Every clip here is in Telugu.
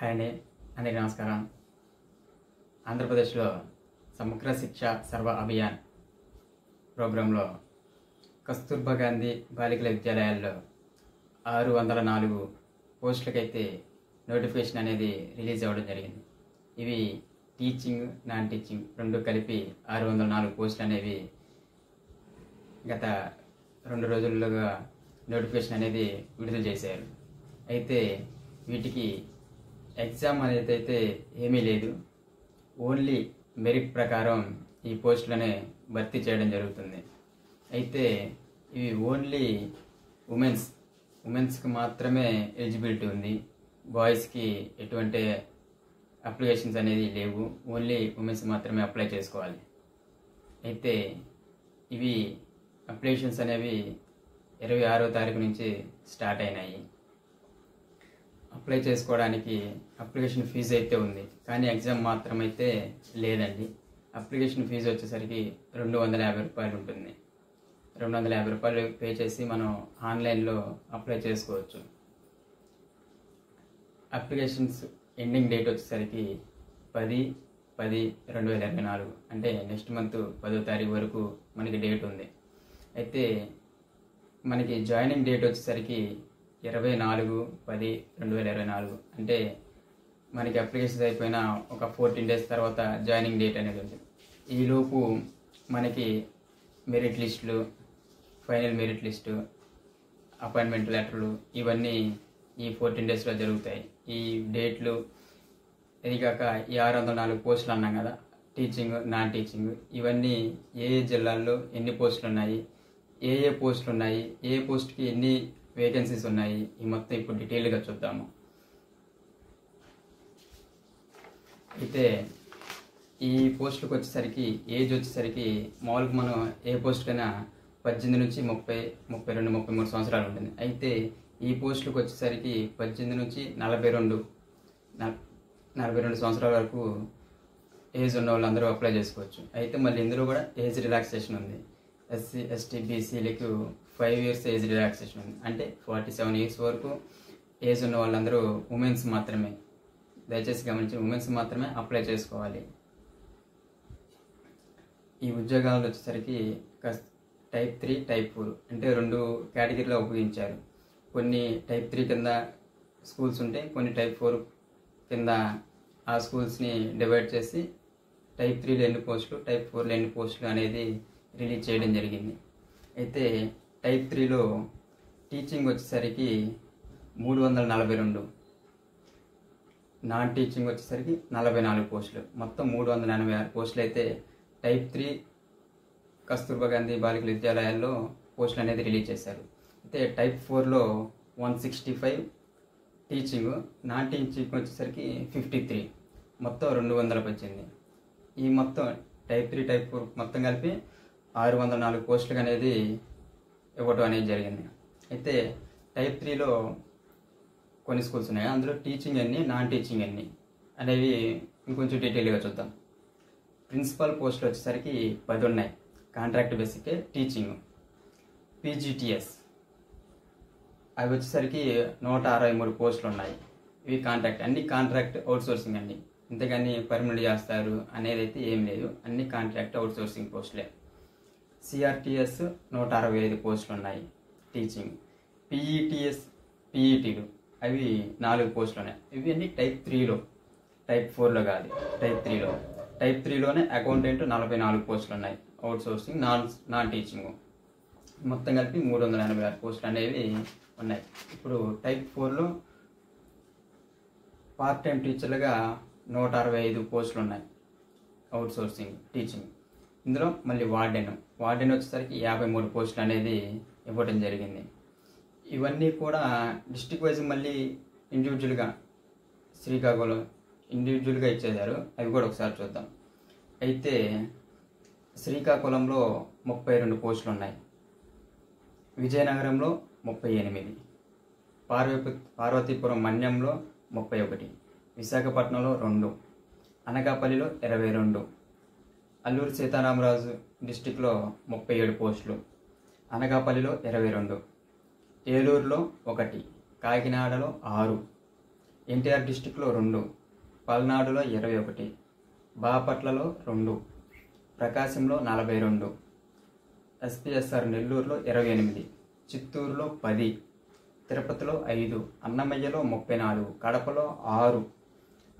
హాయ్ అండి, అందరికీ నమస్కారం. ఆంధ్రప్రదేశ్లో సమగ్ర శిక్ష సర్వ అభియాన్ ప్రోగ్రాంలో కస్తూర్బా గాంధీ బాలికల విద్యాలయాల్లో 604 పోస్టులకైతే నోటిఫికేషన్ అనేది రిలీజ్ అవ్వడం జరిగింది. ఇవి టీచింగ్, నాన్ టీచింగ్ రెండు కలిపి 604 పోస్టులు అనేవి గత 2 రోజులుగా నోటిఫికేషన్ అనేది విడుదల చేశారు. అయితే వీటికి ఎగ్జామ్ అనేది అయితే ఏమీ లేదు, ఓన్లీ మెరిట్ ప్రకారం ఈ పోస్టులనే భర్తీ చేయడం జరుగుతుంది. అయితే ఇవి ఓన్లీ ఉమెన్స్కి మాత్రమే ఎలిజిబిలిటీ ఉంది. బాయ్స్కి ఎటువంటి అప్లికేషన్స్ అనేది లేవు, ఓన్లీ ఉమెన్స్ మాత్రమే అప్లై చేసుకోవాలి. అయితే ఇవి అప్లికేషన్స్ అనేవి 26వ తారీఖు నుంచి స్టార్ట్ అయినాయి. అప్లై చేసుకోవడానికి అప్లికేషన్ ఫీజు అయితే ఉంది, కానీ ఎగ్జామ్ మాత్రం అయితే లేదండి. అప్లికేషన్ ఫీజు వచ్చేసరికి 250 రూపాయలు ఉంటుంది. 250 రూపాయలు పే చేసి మనం ఆన్లైన్లో అప్లై చేసుకోవచ్చు. అప్లికేషన్స్ ఎండింగ్ డేట్ వచ్చేసరికి 10/10/2024 అంటే నెక్స్ట్ మంత్ 10వ తారీఖు వరకు మనకి డేట్ ఉంది. అయితే మనకి జాయినింగ్ డేట్ వచ్చేసరికి 24/10/2024 అంటే మనకి అప్లికేషన్స్ అయిపోయిన ఒక 14 డేస్ తర్వాత జాయినింగ్ డేట్ అనేది ఉంటుంది. ఈలోపు మనకి మెరిట్ లిస్టులు, ఫైనల్ మెరిట్ లిస్టు, అపాయింట్మెంట్ లెటర్లు ఇవన్నీ ఈ 14 డేస్లో జరుగుతాయి. ఈ డేట్లు ఇది కాక ఈ 604 పోస్టులు అన్నాం కదా, టీచింగ్, నాన్ టీచింగ్, ఇవన్నీ ఏ జిల్లాల్లో ఎన్ని పోస్టులు ఉన్నాయి, ఏ పోస్టులు ఉన్నాయి, ఏ పోస్ట్కి ఎన్ని వేకెన్సీస్ ఉన్నాయి, ఈ మొత్తం ఇప్పుడు డీటెయిల్గా చూద్దాము. అయితే ఈ పోస్టులకు వచ్చేసరికి ఏజ్ వచ్చేసరికి మామూలుగా మనం ఏ పోస్ట్ కైనా 18 నుంచి 30, 32, 33 సంవత్సరాలు ఉంటుంది. అయితే ఈ పోస్టులకు వచ్చేసరికి 18 నుంచి 42 సంవత్సరాల వరకు ఏజ్ ఉన్న వాళ్ళందరూ అప్లై చేసుకోవచ్చు. అయితే మళ్ళీ ఇందులో కూడా ఏజ్ రిలాక్సేషన్ ఉంది. ఎస్సీ, ఎస్టీ, బీసీలకు 5 years ఏజ్ రిలాక్సేషన్ ఉంది. అంటే 47 years వరకు ఏజ్ ఉన్న వాళ్ళందరూ ఉమెన్స్ మాత్రమే, దయచేసి గమనించి ఉమెన్స్ మాత్రమే అప్లై చేసుకోవాలి. ఈ ఉద్యోగాలు వచ్చేసరికి టైప్ 3, టైప్ 4 అంటే 2 కేటగిరీలో ఉపయోగించారు. కొన్ని టైప్ 3 కింద స్కూల్స్ ఉంటాయి, కొన్ని టైప్ 4 కింద ఆ స్కూల్స్ని డివైడ్ చేసి టైప్ 3లో ఎన్ని పోస్టులు, టైప్ 4లో ఎన్ని పోస్టులు అనేది రిలీజ్ చేయడం జరిగింది. అయితే టైప్ 3లో టీచింగ్ వచ్చేసరికి 342, నాన్ టీచింగ్ వచ్చేసరికి 44 పోస్టులు, మొత్తం 386 పోస్టులు అయితే టైప్ 3 కస్తూర్బా గాంధీ బాలికల విద్యాలయాల్లో పోస్టులు అనేది రిలీజ్ చేశారు. అయితే టైప్ 4లో 165 టీచింగ్, నాన్ టీచింగ్ వచ్చేసరికి 53, మొత్తం 218. ఈ మొత్తం టైప్ 3, టైప్ 4 మొత్తం కలిపి 604 పోస్టులకు అనేది ఇవ్వటం అనేది జరిగింది. అయితే టైప్ 3లో కొన్ని స్కూల్స్ ఉన్నాయి, అందులో టీచింగ్ ఎన్ని, నాన్ టీచింగ్ ఎన్ని అనేవి ఇంకొంచెం డీటెయిల్గా చూద్దాం. ప్రిన్సిపల్ పోస్టులు వచ్చేసరికి 10 ఉన్నాయి, కాంట్రాక్ట్ బేసిక్ టీచింగ్. పీజీటీఎస్ అవి వచ్చేసరికి 163 పోస్టులు ఉన్నాయి. ఇవి కాంట్రాక్ట్, అన్ని కాంట్రాక్ట్ అవుట్సోర్సింగ్ అండి, ఇంతకని పర్మనెంట్ చేస్తారు అనేది అయితే ఏం లేదు, అన్ని కాంట్రాక్ట్ అవుట్సోర్సింగ్ పోస్టులే. సిఆర్టీఎస్ 165 పోస్టులు ఉన్నాయి టీచింగ్. పీఈటీఎస్, పీఈటీలు అవి 4 పోస్టులు ఉన్నాయి. ఇవి అన్ని టైప్ 3లో, టైప్ 4లో కాదు, టైప్ 3లో. టైప్ 3లోనే అకౌంటెంట్ 44 పోస్టులు ఉన్నాయి, అవుట్సోర్సింగ్, నాన్ టీచింగ్, మొత్తం కలిపి 386 పోస్టులు అనేవి ఉన్నాయి. ఇప్పుడు టైప్ 4లో పార్ట్ టైం టీచర్లుగా 165 పోస్టులు ఉన్నాయి, అవుట్సోర్సింగ్ టీచింగ్. ఇందులో మళ్ళీ వార్డెన్ వచ్చేసరికి 53 పోస్టులు అనేది ఇవ్వడం జరిగింది. ఇవన్నీ కూడా డిస్ట్రిక్ట్ వైజ్ మళ్ళీ ఇండివిజువల్గా శ్రీకాకుళం ఇండివిజువల్గా ఇచ్చేశారు, అవి కూడా ఒకసారి చూద్దాం. అయితే శ్రీకాకుళంలో 32 పోస్టులు ఉన్నాయి, విజయనగరంలో 38, పార్వతీపురం మన్యంలో 31, విశాఖపట్నంలో 2, అనకాపల్లిలో 22, అల్లూరు సీతారామరాజు డిస్టిక్లో 37 పోస్టులు, అనకాపల్లిలో 22, ఏలూరులో 1, కాకినాడలో 6, ఎన్టీఆర్ డిస్టిక్లో 2, పల్నాడులో 21, బాపట్లలో 2, ప్రకాశంలో 42, ఎస్పీఎస్ఆర్ నెల్లూరులో 28, చిత్తూరులో 10, తిరుపతిలో 5, అన్నమయ్యలో 34, కడపలో 6,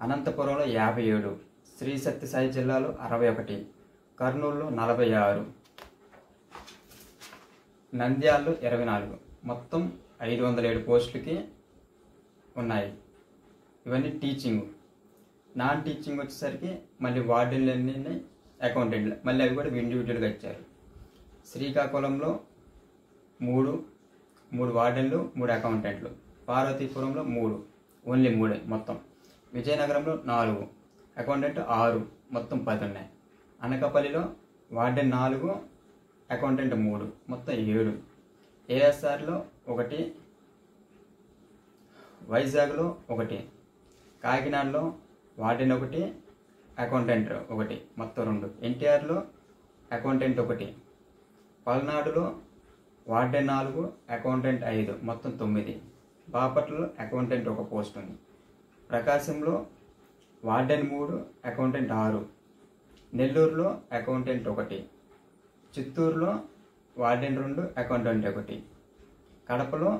అనంతపురంలో 57, శ్రీ సత్యసాయి జిల్లాలో 61, కర్నూలులో 46, నంద్యాలలో 24, మొత్తం 507 పోస్టులకి ఉన్నాయి. ఇవన్నీ టీచింగ్. నాన్ టీచింగ్ వచ్చేసరికి మళ్ళీ వార్డెన్లన్నీ అకౌంటెంట్లు, మళ్ళీ అవి కూడా ఇండివిజువల్గా ఇచ్చారు. శ్రీకాకుళంలో 3 వార్డెన్లు, 3 అకౌంటెంట్లు. పార్వతీపురంలో 3, ఓన్లీ 3 మొత్తం. విజయనగరంలో 4, అకౌంటెంట్ 6, మొత్తం 10 ఉన్నాయి. అనకాపల్లిలో వార్డెన్ 4, అకౌంటెంట్ 3, మొత్తం 7. ఏఎస్ఆర్లో 1, వైజాగ్లో 1, కాకినాడలో వార్డెన్ 1, అకౌంటెంట్ 1, మొత్తం 2. ఎన్టీఆర్లో అకౌంటెంట్ 1, పల్నాడులో వార్డెన్ 4, అకౌంటెంట్ 5, మొత్తం 9. బాపట్లలో అకౌంటెంట్ 1 పోస్ట్ ఉంది. ప్రకాశంలో వార్డెన్ 3, అకౌంటెంట్ 6, నెల్లూరులో అకౌంటెంట్ 1, చిత్తూరులో వార్డెన్ 2, అకౌంటెంట్ 1, కడపలో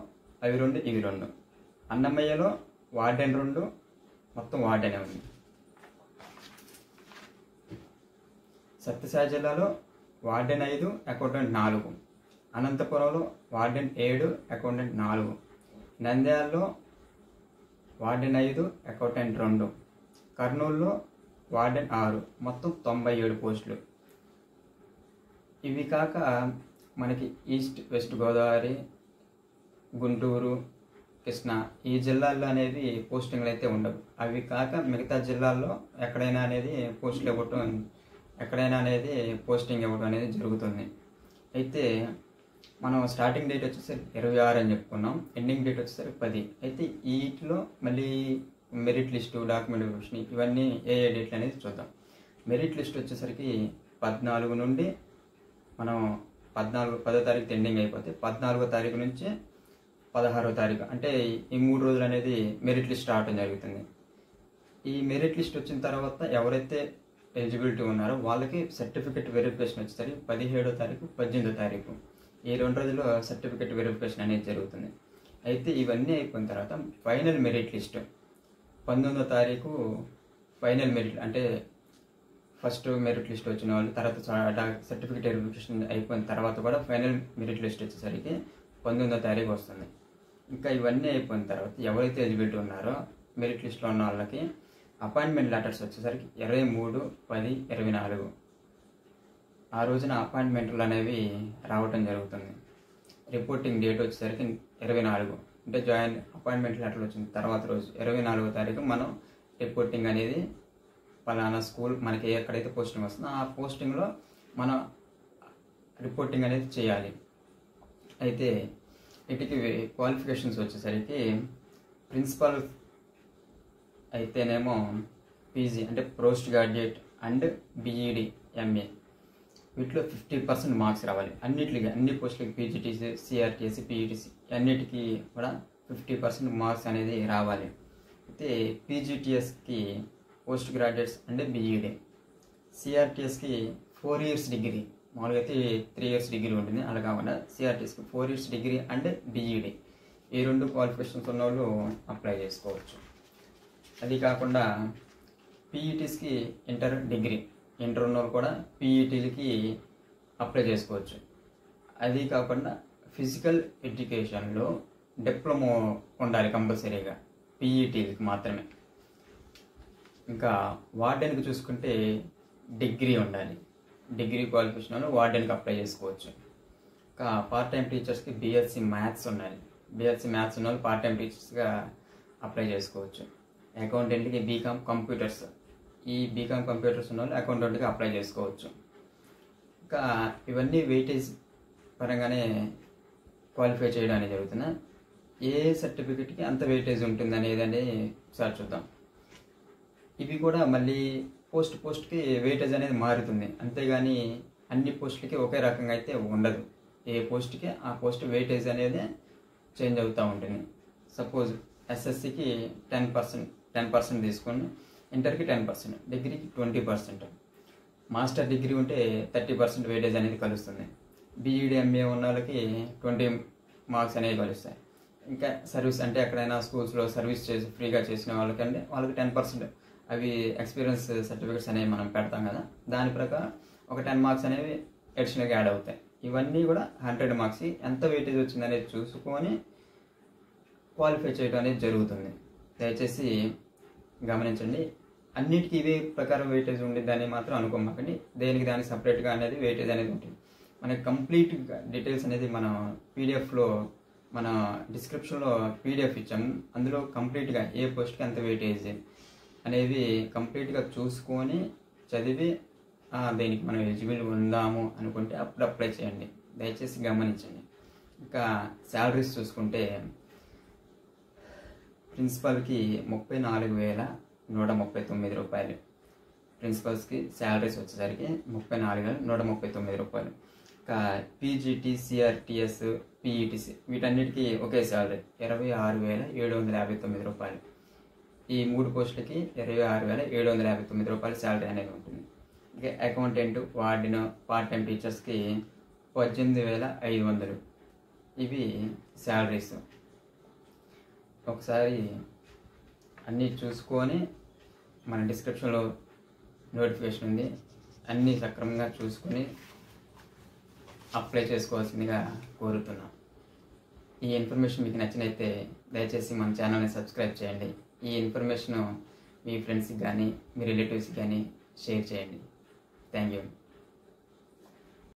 అవి 2, ఇవి 2, అన్నమయ్యలో వార్డెన్ 2, మొత్తం వార్డెనే ఉంది. సత్యసాయి జిల్లాలో వార్డెన్ 5, అకౌంటెంట్ 4, అనంతపురంలో వార్డెన్ 7, అకౌంటెంట్ 4, నంద్యాలలో వార్డెన్ 5, అకౌంటెంట్ 2, కర్నూలులో వార్డెన్ 6, మొత్తం 97 పోస్టులు. ఇవి కాక మనకి ఈస్ట్ వెస్ట్ గోదావరి, గుంటూరు, కృష్ణా ఈ జిల్లాల్లో అనేది పోస్టింగ్లు అయితే ఉండవు. అవి కాక మిగతా జిల్లాల్లో ఎక్కడైనా అనేది పోస్టులు ఇవ్వటం, ఎక్కడైనా అనేది పోస్టింగ్ ఇవ్వడం అనేది జరుగుతుంది. అయితే మనం స్టార్టింగ్ డేట్ వచ్చేసరికి 26 అని చెప్పుకున్నాం, ఎండింగ్ డేట్ వచ్చేసరికి 10. అయితే వీటిలో మళ్ళీ మెరిట్ లిస్టు, డాక్యుమెంట్ వెరిఫికేషన్ ఇవన్నీ ఏ డేట్లు అనేది చూద్దాం. మెరిట్ లిస్ట్ వచ్చేసరికి 14 నుండి మనం 10వ తారీఖు ఎండింగ్ అయిపోతే 14వ తారీఖు నుంచి 16వ తారీఖు అంటే ఈ 3 రోజులు అనేది మెరిట్ లిస్ట్ రావడం జరుగుతుంది. ఈ మెరిట్ లిస్ట్ వచ్చిన తర్వాత ఎవరైతే ఎలిజిబిలిటీ ఉన్నారో వాళ్ళకి సర్టిఫికెట్ వెరిఫికేషన్ వచ్చేసరికి 17వ తారీఖు, 18వ తారీఖు ఈ 2 రోజుల్లో సర్టిఫికెట్ వెరిఫికేషన్ అనేది జరుగుతుంది. అయితే ఇవన్నీ అయిపోయిన తర్వాత ఫైనల్ మెరిట్ లిస్ట్ 19వ తారీఖు ఫైనల్ మెరిట్ అంటే ఫస్ట్ మెరిట్ లిస్ట్ వచ్చిన వాళ్ళు, తర్వాత సర్టిఫికెట్ వెరిఫికేషన్ అయిపోయిన తర్వాత కూడా ఫైనల్ మెరిట్ లిస్ట్ వచ్చేసరికి 19వ తారీఖు వస్తుంది. ఇంకా ఇవన్నీ అయిపోయిన తర్వాత ఎవరైతే ఎలిజిబిలిటీ ఉన్నారో మెరిట్ లిస్ట్లో ఉన్న వాళ్ళకి అపాయింట్మెంట్ లెటర్స్ వచ్చేసరికి 23/10/24 ఆ రోజున అపాయింట్మెంట్లు అనేవి రావటం జరుగుతుంది. రిపోర్టింగ్ డేట్ వచ్చేసరికి 24 అంటే అపాయింట్మెంట్ లెటర్ వచ్చిన తర్వాత రోజు 24వ తారీఖు మనం రిపోర్టింగ్ అనేది పలానా స్కూల్ మనకి ఎక్కడైతే పోస్టింగ్ వస్తుందో ఆ పోస్టింగ్లో మనం రిపోర్టింగ్ అనేది చేయాలి. అయితే వీటికి క్వాలిఫికేషన్స్ వచ్చేసరికి ప్రిన్సిపల్ అయితేనేమో పీజీ అంటే post graduate and BEd MA వీటిలో 50% మార్క్స్ రావాలి. అన్నిటికి అన్ని పోస్టులకి పీజీటీసీ, సిఆర్టీసీ, పీఈటీసీ అన్నిటికీ కూడా 50% మార్క్స్ అనేది రావాలి. అయితే పీజీటీఎస్కి పోస్ట్ గ్రాడ్యుయేట్స్ అండ్ బీఈడి, సిఆర్టీఎస్కి 4 ఇయర్స్ డిగ్రీ, మామూలుగా అయితే 3 ఇయర్స్ డిగ్రీ ఉంటుంది, అలా కాకుండా సిఆర్టీఎస్కి 4 ఇయర్స్ డిగ్రీ అండ్ బీఈడి ఈ 2 క్వాలిఫికేషన్స్ ఉన్న వాళ్ళు అప్లై చేసుకోవచ్చు. అది కాకుండా పీఈటీస్కి ఇంటర్ డిగ్రీ, ఇంటర్ ఉన్న వాళ్ళు కూడా పీఈటీలకి అప్లై చేసుకోవచ్చు. అది కాకుండా ఫిజికల్ ఎడ్యుకేషన్లో డిప్లొమా ఉండాలి కంపల్సరీగా పీఈటీలకి మాత్రమే. ఇంకా వార్డెన్కి చూసుకుంటే డిగ్రీ ఉండాలి, డిగ్రీ క్వాలిఫికేషన్ వాళ్ళు వార్డెన్కి అప్లై చేసుకోవచ్చు. ఇంకా పార్ట్ టైం టీచర్స్కి బీఎస్సీ మ్యాథ్స్ ఉండాలి, బీఎస్సీ మ్యాథ్స్ ఉన్న వాళ్ళు పార్ట్ టైం టీచర్స్గా అప్లై చేసుకోవచ్చు. అకౌంటెంట్కి బీకామ్ కంప్యూటర్స్, ఈ బీకామ్ కంప్యూటర్స్ ఉన్న వాళ్ళు అకౌంటెంట్గా అప్లై చేసుకోవచ్చు. ఇంకా ఇవన్నీ వెయిటేజ్ పరంగానే క్వాలిఫై చేయడం అనేది జరుగుతుంది. ఏ సర్టిఫికెట్కి అంత వెయిటేజ్ ఉంటుంది అనేది ఒకసారి చూద్దాం. ఇవి కూడా మళ్ళీ పోస్ట్కి వెయిటేజ్ అనేది మారుతుంది, అంతేగాని అన్ని పోస్టులకి ఒకే రకంగా అయితే ఉండదు. ఏ పోస్ట్కి ఆ పోస్ట్ వెయిటేజ్ అనేది చేంజ్ అవుతూ ఉంటుంది. సపోజ్ ఎస్ఎస్సికి 10% తీసుకొని ఇంటర్కి 10%, డిగ్రీకి 20%, మాస్టర్ డిగ్రీ ఉంటే 30% వెయిటేజ్ అనేది కలుస్తుంది. బీఈడి ఎంఏ ఉన్న వాళ్ళకి 20 మార్క్స్ అనేవి కలుస్తాయి. ఇంకా సర్వీస్ అంటే ఎక్కడైనా స్కూల్స్లో సర్వీస్ చేసి ఫ్రీగా చేసిన వాళ్ళకంటే వాళ్ళకి 10% అవి ఎక్స్పీరియన్స్ సర్టిఫికేట్స్ అనేవి మనం పెడతాం కదా, దాని ప్రకారం ఒక 10 మార్క్స్ అనేవి అడిషనల్గా యాడ్ అవుతాయి. ఇవన్నీ కూడా 100 మార్క్స్ ఎంత వెయిటేజ్ వచ్చింది అనేది చూసుకొని క్వాలిఫై చేయడం అనేది జరుగుతుంది. దయచేసి గమనించండి. అన్నిటికీ ఇదే ప్రకారం వెయిటేజ్ ఉండేదని మాత్రం అనుకోమాకండి. దేనికి దానికి సపరేట్గా అనేది వెయిటేజ్ అనేది ఉంటుంది. మనకి కంప్లీట్ డీటెయిల్స్ అనేది మన పీడిఎఫ్లో మన డిస్క్రిప్షన్లో పీడిఎఫ్ ఇచ్చాము. అందులో కంప్లీట్గా ఏ పోస్ట్కి ఎంత వెయిటేజ్ అనేవి కంప్లీట్గా చూసుకొని చదివి దేనికి మనం ఎలిజిబుల్ ఉందాము అనుకుంటే అప్పుడు అప్లై చేయండి. దయచేసి గమనించండి. ఇంకా శాలరీస్ చూసుకుంటే ప్రిన్సిపల్కి 34,139 రూపాయలు. ప్రిన్సిపల్స్కి శాలరీస్ వచ్చేసరికి 34,139 రూపాయలు. ఇంకా పీజీటీ, సిఆర్టీఎస్, పీఈటీసీ వీటన్నిటికీ ఒకే శాలరీ 26,759 రూపాయలు. ఈ 3 పోస్టులకి 26,759 రూపాయల శాలరీ అనేది ఉంటుంది. ఇంకా అకౌంటెంట్, వార్డెన్, పార్ట్ టైం టీచర్స్కి 18,500 ఇవి శాలరీస్. ఒకసారి అన్నీ చూసుకొని మన డిస్క్రిప్షన్లో నోటిఫికేషన్ ఉంది, అన్నీ సక్రమంగా చూసుకొని అప్లై చేసుకోవాల్సిందిగా కోరుతున్నాం. ఈ ఇన్ఫర్మేషన్ మీకు నచ్చినైతే దయచేసి మన ఛానల్ని సబ్స్క్రైబ్ చేయండి. ఈ ఇన్ఫర్మేషన్ మీ ఫ్రెండ్స్కి కానీ మీ రిలేటివ్స్కి కానీ షేర్ చేయండి. Thank you.